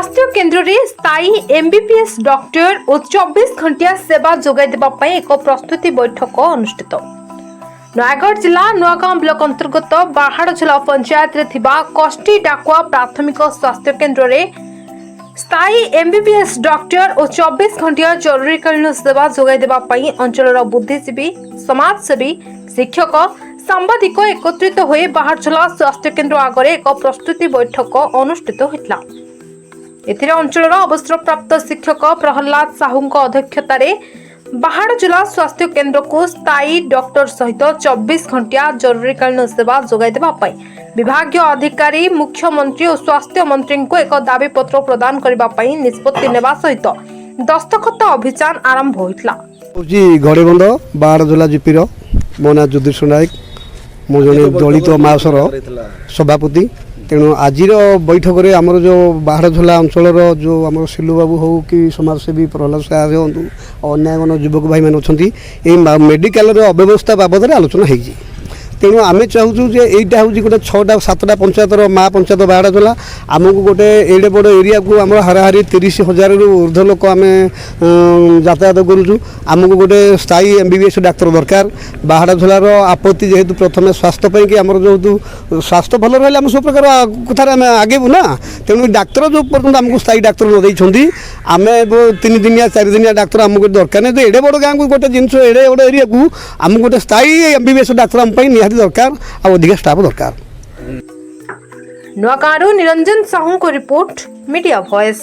स्वास्थ्य केन्द्र रे स्थायी एमबीबीएस डॉक्टर और 24 घंटिया सेवा जोगाई देबा पई एक प्रस्तुति बैठक अनुष्ठित। नयागढ़ जिला नुआगांव ब्लॉक अंतर्गत बाहाड़झोला पंचायत रे थिबा कष्टी डाकुआ प्राथमिक स्वास्थ्य केन्द्र रे स्थायी एमबीबीएस डॉक्टर और 24 घंटिया जरूरीकालीन सेवा जोगाई देबा पई अंचलर बुद्धिजीवी समाजसेवी शिक्षक सांबादिक एकत्रित होई बाहाड़झोला स्वास्थ्य केन्द्र आगरे एक प्रस्तुति बैठक अनुष्ठित होइतला। एथिरे अंचलर अवसरप्राप्त शिक्षक प्रहलाद साहू अध्यक्षतार बाहाड़झोला स्वास्थ्य केन्द्र को स्थायी डॉक्टर सहित 24 घंटिया जरूरीकालीन सेवा जोगाई देबा पई विभागीय अधिकारी मुख्यमंत्री और स्वास्थ्य मंत्री को एक दाबी पत्र प्रदान करबा पई निष्पत्ति नेबा सहित दस्तखत अभियान आरंभ होइतला। गड़ेबंध बाहाड़झोला जीपीर मो ना जुदीश नायक मो जने दलित महासर सभापति। तेणु आज बैठक में आमर जो बाहाड़झोला अंचल जो आम सिलु बाबू हो कि समाजसेवी प्रहलाद साहब हूँ अन्य युवक भाई मैंने अच्छा मेडिकल अव्यवस्था बाबद आलोचना होगी। तेणु आम चाहूँ जे यहाँ हूँ गोटे 6-7टा पंचायतर माँ पंचायत बाहाड़झोला आमको गोटे एडे बड़ एरिया को आम हाराहारी 30,000 ऊर्ध्व लोक आम यातायात करूँ। आमको गोटे स्थायी एमबीबीएस डाक्तर दरकार। बाहाड़झोलार आपत्ति जेहेतु प्रथम स्वास्थ्य कि आमर जो स्वास्थ्य भल रही आम सब प्रकार कथार आम आगेबू ना। तेणु डाक्तर जो पर्यटन आमको स्थायी डाक्तर न देते आम 3 दिनिया 4 दिनिया डाक्तर आमको दरकार नहीं। एडे बड़ गाँव को गोटे जिनस एडे बड़ एरिया को आमको गोटे स्थायी एमबीबीएस डाक्तर आम निहाती दरकार आ अधिक स्टाफ दरकार। नुआगांव निरंजन साहू को रिपोर्ट मीडिया वॉइस।